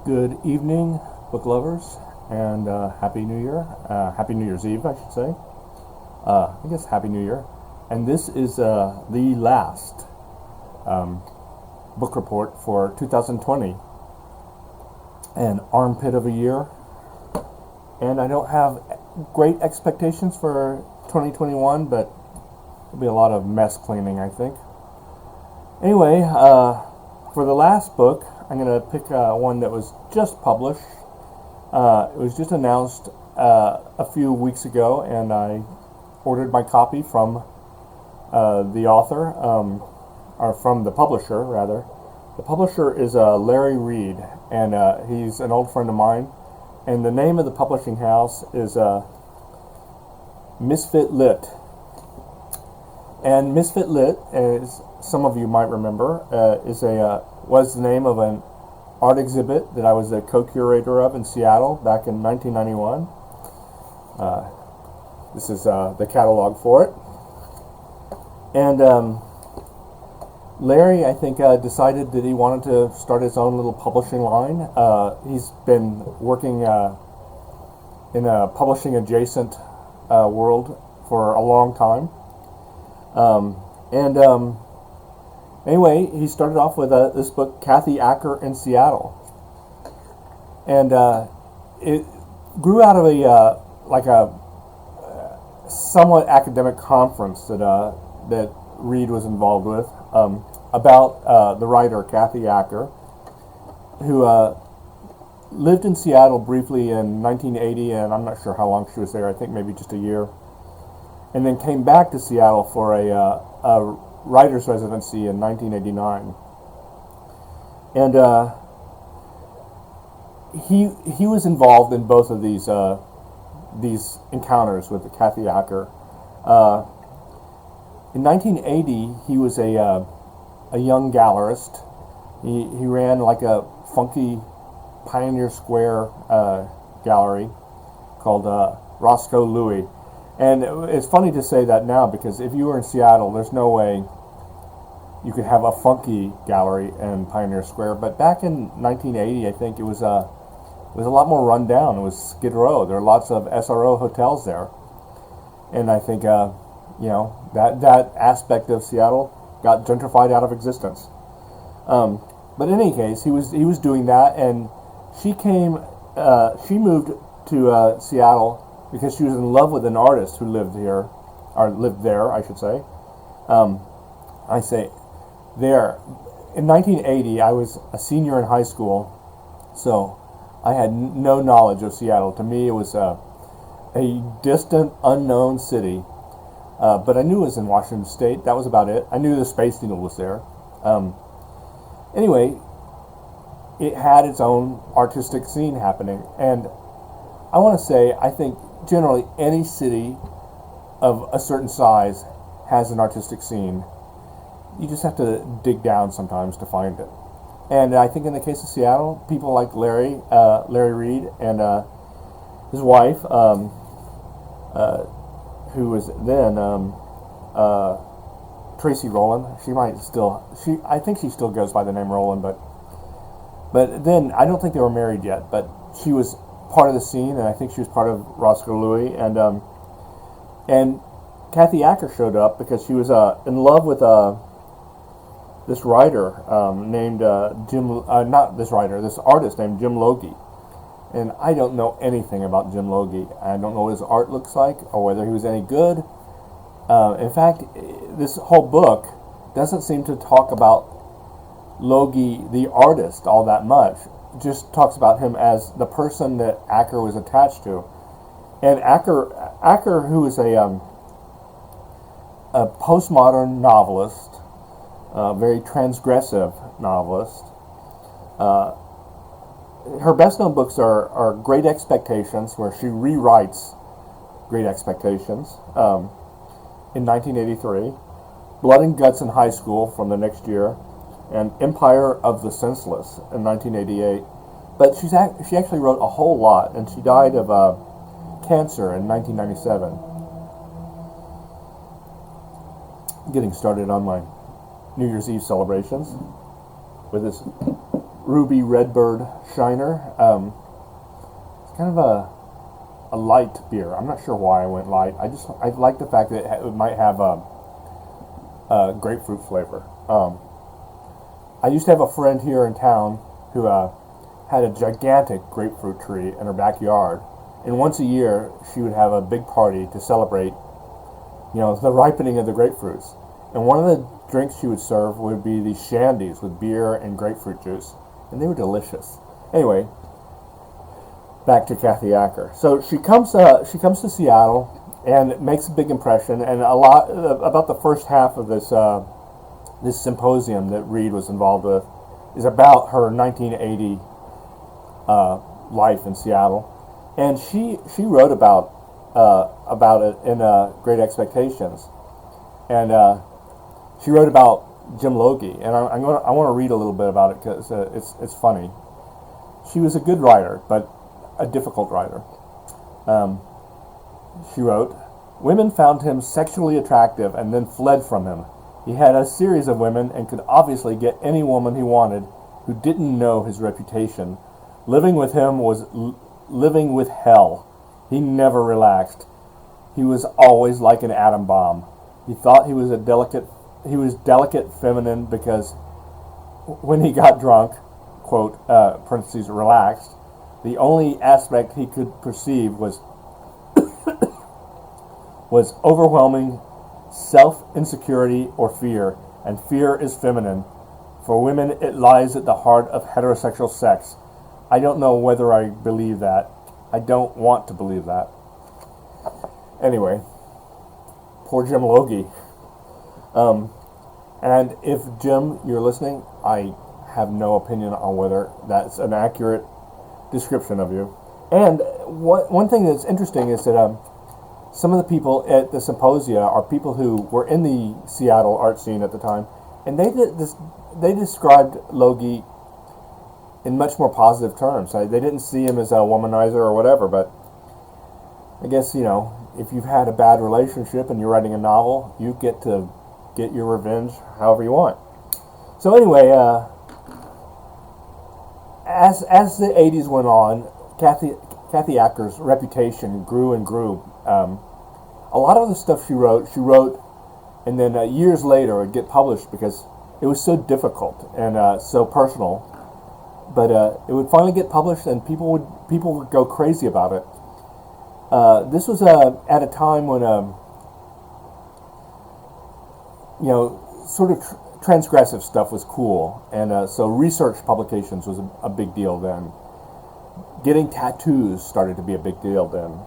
Good evening, book lovers, and Happy New Year. Happy New Year's Eve, I should say. I guess Happy New Year. And this is the last book report for 2020, an armpit of a year. And I don't have great expectations for 2021, but there'll be a lot of mess cleaning, I think. Anyway, for the last book, I'm going to pick one that was just published. It was just announced a few weeks ago, and I ordered my copy from the author, or from the publisher, rather. The publisher is Larry Reed, and he's an old friend of mine. And the name of the publishing house is Misfit Lit. And Misfit Lit, as some of you might remember, was the name of an art exhibit that I was the co-curator of in Seattle back in 1991. This is the catalog for it. And Larry, I think, decided that he wanted to start his own little publishing line. He's been working in a publishing adjacent world for a long time. Anyway, he started off with this book, Kathy Acker in Seattle. And it grew out of a somewhat academic conference that Reed was involved with about the writer Kathy Acker, who lived in Seattle briefly in 1980, and I'm not sure how long she was there. I think maybe just a year, and then came back to Seattle for a writer's residency in 1989. And he was involved in both of these encounters with Kathy Acker. In 1980, he was a young gallerist. He ran like a funky Pioneer Square gallery called Roscoe Louis. And it's funny to say that now, because if you were in Seattle, there's no way you could have a funky gallery in Pioneer Square. But back in 1980, I think it was a lot more run down. It was Skid Row. There were lots of SRO hotels there, and I think that aspect of Seattle got gentrified out of existence. But in any case, he was doing that, and she moved to Seattle because she was in love with an artist who lived here, or lived there, I should say. I say there. In 1980, I was a senior in high school, so I had no knowledge of Seattle. To me, it was a distant, unknown city. But I knew it was in Washington State. That was about it. I knew the Space Needle was there. Anyway, it had its own artistic scene happening, and I want to say, I think generally any city of a certain size has an artistic scene. You just have to dig down sometimes to find it. And I think in the case of Seattle, people like Larry Reed, and his wife, who was then Tracy Rowland. I think she still goes by the name Rowland, but then I don't think they were married yet, but she was part of the scene, and I think she was part of Roscoe Louis, and Kathy Acker showed up because she was in love with this writer named this artist named Jim Logie. And I don't know anything about Jim Logie. I don't know what his art looks like or whether he was any good. In fact, this whole book doesn't seem to talk about Logie, the artist, all that much. It just talks about him as the person that Acker was attached to. And Acker, who is a postmodern novelist, very transgressive novelist. Her best-known books are Great Expectations, where she rewrites Great Expectations in 1983, Blood and Guts in High School from the next year, and Empire of the Senseless in 1988. But she actually wrote a whole lot, and she died of cancer in 1997. Getting started on my New Year's Eve celebrations with this Ruby Redbird Shiner. It's kind of a light beer. I'm not sure why I went light. I like the fact that it might have a grapefruit flavor. I used to have a friend here in town who had a gigantic grapefruit tree in her backyard, and once a year she would have a big party to celebrate, the ripening of the grapefruits. And one of the drinks she would serve would be these shandies with beer and grapefruit juice, and they were delicious. Anyway, back to Kathy Acker. So she comes to Seattle and makes a big impression, and a lot about the first half of this symposium that Reed was involved with is about her 1980 life in Seattle, and she wrote about it in Great Expectations, and she wrote about Jim Logie, and I want to read a little bit about it because it's funny. She was a good writer, but a difficult writer. She wrote, "Women found him sexually attractive and then fled from him. He had a series of women and could obviously get any woman he wanted who didn't know his reputation. Living with him was living with hell. He never relaxed. He was always like an atom bomb. He thought he was delicate feminine because when he got drunk, quote, parentheses, relaxed, the only aspect he could perceive was overwhelming self-insecurity or fear, and fear is feminine. For women, it lies at the heart of heterosexual sex. I don't know whether I believe that. I don't want to believe that." Anyway, poor Jim Logie. And if, Jim, you're listening, I have no opinion on whether that's an accurate description of you. And one thing that's interesting is that some of the people at the symposia are people who were in the Seattle art scene at the time, and they described Logie in much more positive terms. They didn't see him as a womanizer or whatever, but I guess, if you've had a bad relationship and you're writing a novel, you get to get your revenge however you want. So anyway, as the 80s went on, Kathy Acker's reputation grew and grew. A lot of the stuff she wrote, and then years later it would get published because it was so difficult and so personal. But it would finally get published, and people would go crazy about it. This was at a time when sort of transgressive stuff was cool, and so research publications was a big deal then. Getting tattoos started to be a big deal then,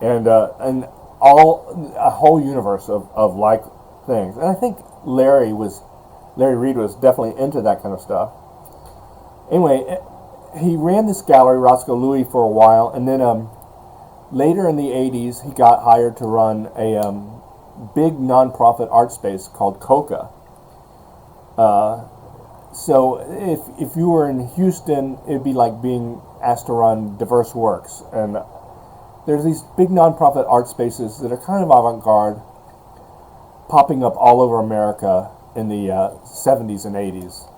and a whole universe of like things. And I think Larry Reed was definitely into that kind of stuff. Anyway, he ran this gallery, Roscoe Louis, for a while, and then later in the 80s, he got hired to run a big nonprofit art space called Coca. So if you were in Houston, it'd be like being asked to run Diverse Works. And there's these big nonprofit art spaces that are kind of avant-garde, popping up all over America in the 70s and 80s.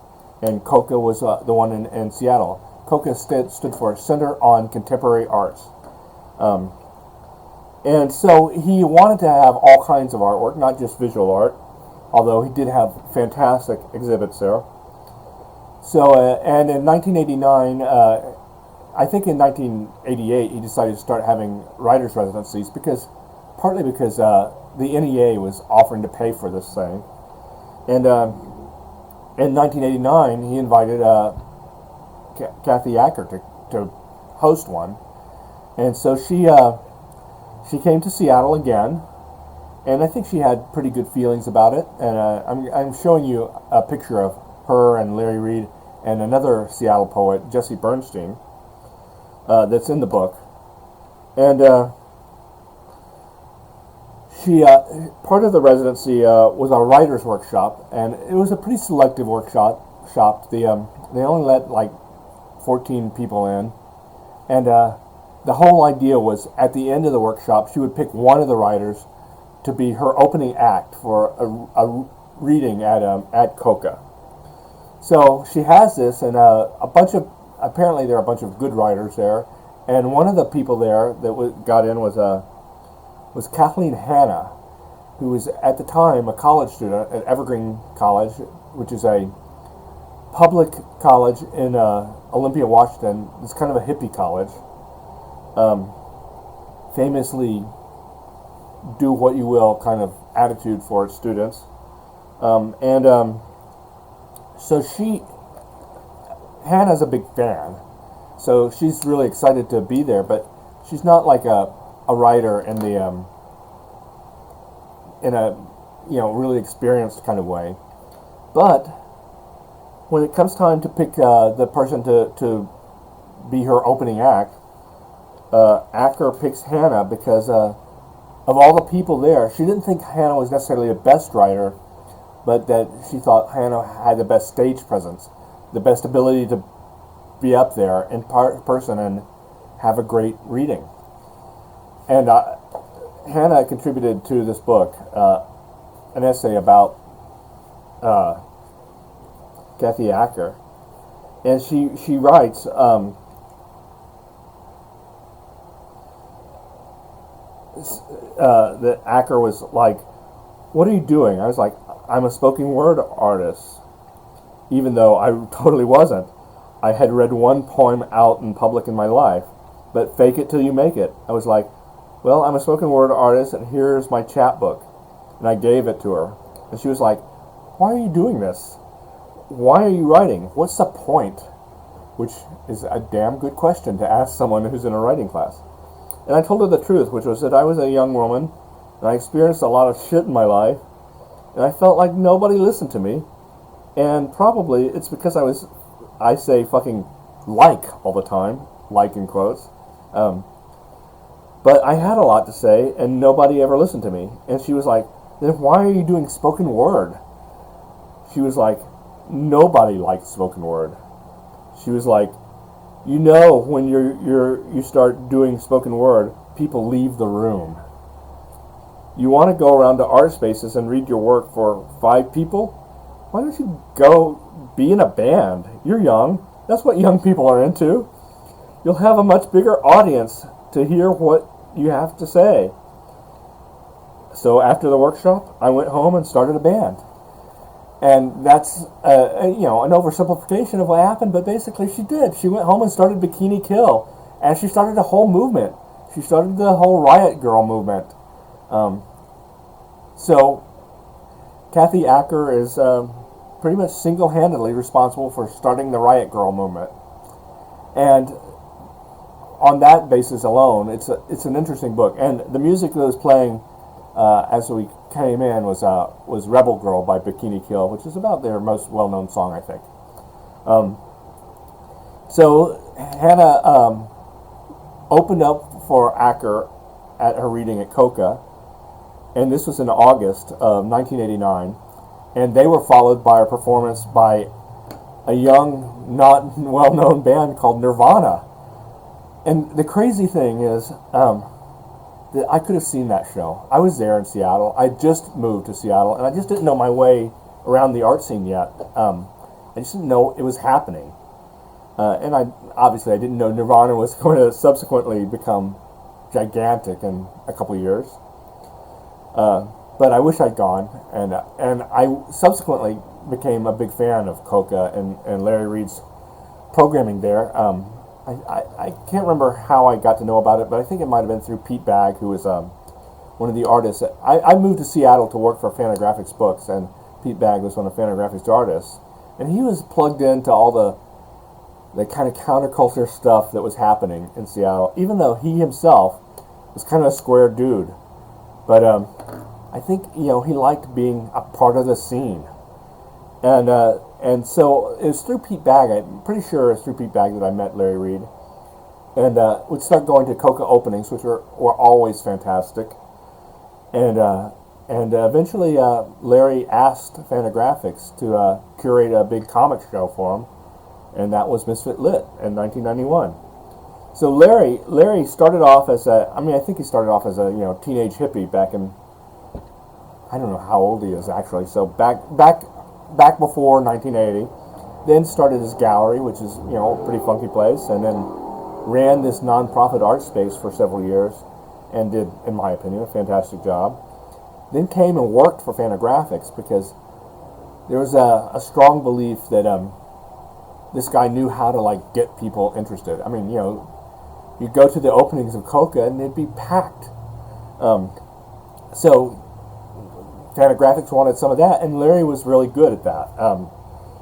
And Coca was the one in Seattle. Coca stood for Center on Contemporary Arts. And so he wanted to have all kinds of artwork, not just visual art, although he did have fantastic exhibits there. So, and in 1989, I think in 1988, he decided to start having writers' residencies partly because the NEA was offering to pay for this thing. And in 1989, he invited Kathy Acker to host one. And so she came to Seattle again, and I think she had pretty good feelings about it. And I'm showing you a picture of her and Larry Reed and another Seattle poet, Jesse Bernstein, that's in the book. And she part of the residency was a writer's workshop, and it was a pretty selective workshop. They only let like 14 people in, and the whole idea was at the end of the workshop, she would pick one of the writers to be her opening act for a reading at Coca. So she has this, and apparently there are a bunch of good writers there, and one of the people there that got in was Kathleen Hanna, who was at the time a college student at Evergreen College, which is a public college in Olympia, Washington. It's kind of a hippie college. Famously, do what you will kind of attitude for its students. So Hannah's a big fan. So she's really excited to be there, but she's not like a writer in a really experienced kind of way. But when it comes time to pick the person to be her opening act, Acker picks Hannah because of all the people there. She didn't think Hannah was necessarily the best writer, but that she thought Hannah had the best stage presence, the best ability to be up there in person and have a great reading. And Hannah contributed to this book an essay about Kathy Acker, and she writes that Acker was like, "What are you doing?" I was like, "I'm a spoken word artist," even though I totally wasn't. I had read one poem out in public in my life, but fake it till you make it. I was like, "Well, I'm a spoken word artist, and here's my chapbook," and I gave it to her, and she was like, "Why are you doing this? Why are you writing? What's the point?" Which is a damn good question to ask someone who's in a writing class. And I told her the truth, which was that I was a young woman, and I experienced a lot of shit in my life, and I felt like nobody listened to me, and probably it's because I say fucking like all the time, like in quotes, but I had a lot to say, and nobody ever listened to me. And she was like, "Then why are you doing spoken word?" She was like, "Nobody likes spoken word." She was like, when you start doing spoken word, people leave the room. You want to go around to art spaces and read your work for 5 people? Why don't you go be in a band? You're young. That's what young people are into. You'll have a much bigger audience to hear what you have to say. So after the workshop, I went home and started a band. And that's an oversimplification of what happened, but basically she did. She went home and started Bikini Kill, and she started a whole movement. She started the whole Riot Girl movement. So Kathy Acker is pretty much single-handedly responsible for starting the Riot Girl movement. And on that basis alone, it's an interesting book. And the music that was playing as we came in was Rebel Girl by Bikini Kill, which is about their most well-known song, I think. So Hannah opened up for Acker at her reading at Coca, and this was in August of 1989, and they were followed by a performance by a young, not well-known band called Nirvana. And the crazy thing is, that I could have seen that show. I was there in Seattle. I just moved to Seattle, and I just didn't know my way around the art scene yet. I just didn't know it was happening. And I didn't know Nirvana was going to subsequently become gigantic in a couple of years. But I wish I'd gone, and I subsequently became a big fan of Coca and Larry Reed's programming there. I can't remember how I got to know about it, but I think it might have been through Pete Bagg, who was one of the artists. I moved to Seattle to work for Fantagraphics Books, and Pete Bagg was one of Fantagraphics' artists, and he was plugged into all the kind of counterculture stuff that was happening in Seattle, even though he himself was kind of a square dude. But I think he liked being a part of the scene, and so it was through Pete Bagg. I'm pretty sure it's through Pete Bagg that I met Larry Reed, and would start going to Coca openings, which were always fantastic. And eventually Larry asked Fantagraphics to curate a big comic show for him, and that was Misfit Lit in 1991. So Larry started off as I think he started off as a teenage hippie back in, I don't know how old he is actually. So back before 1980, then started his gallery, which is, a pretty funky place, and then ran this nonprofit art space for several years, and did, in my opinion, a fantastic job. Then came and worked for Fantagraphics because there was a strong belief that this guy knew how to get people interested. I mean, you go to the openings of Coca and they'd be packed. So Fantagraphics wanted some of that, and Larry was really good at that.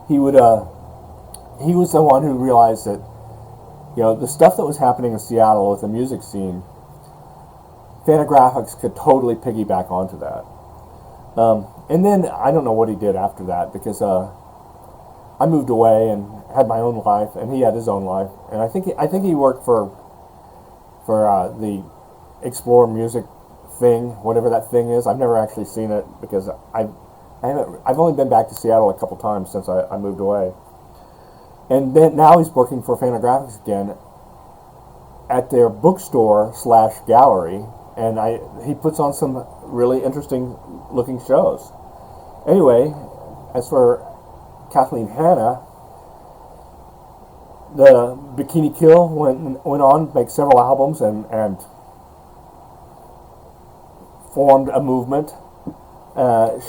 He was the one who realized that the stuff that was happening in Seattle with the music scene, Fantagraphics could totally piggyback onto that. And then I don't know what he did after that, because I moved away and had my own life, and he had his own life. And I think he worked for the Explore Music thing, whatever that thing is. I've never actually seen it because I've only been back to Seattle a couple times since I moved away. And then now he's working for Fantagraphics again at their bookstore / gallery, and he puts on some really interesting looking shows. Anyway, as for Kathleen Hanna, the Bikini Kill went on to make several albums and formed a movement.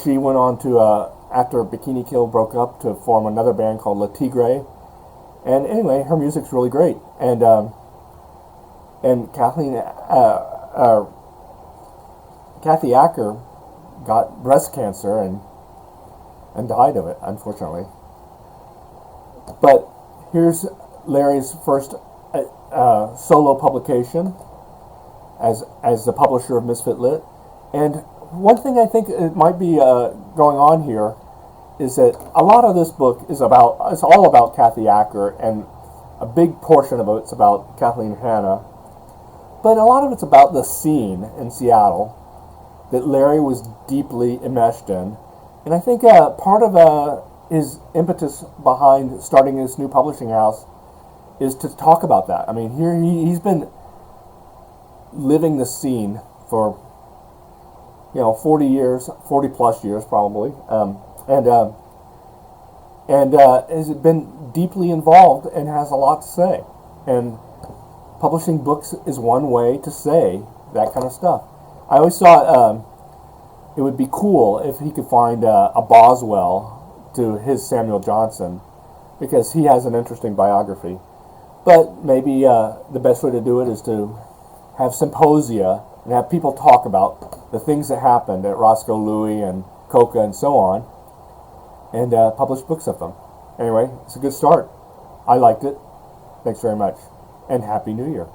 She went on to, after Bikini Kill broke up, to form another band called La Tigre. And anyway, her music's really great. And Kathy Acker got breast cancer and died of it, unfortunately. But here's Larry's first solo publication as the publisher of Misfit Lit. And one thing I think it might be going on here is that a lot of this book is all about Kathy Acker, and a big portion of it's about Kathleen Hanna. But a lot of it's about the scene in Seattle that Larry was deeply enmeshed in. And I think part of his impetus behind starting this new publishing house is to talk about that. I mean, here he's been living the scene for 40 years, 40 plus years probably, and has been deeply involved and has a lot to say. And publishing books is one way to say that kind of stuff. I always thought it would be cool if he could find a Boswell to his Samuel Johnson, because he has an interesting biography. But maybe the best way to do it is to have symposia and have people talk about the things that happened at Roscoe Louie and Coca and so on, and publish books of them. Anyway, it's a good start. I liked it. Thanks very much, and Happy New Year.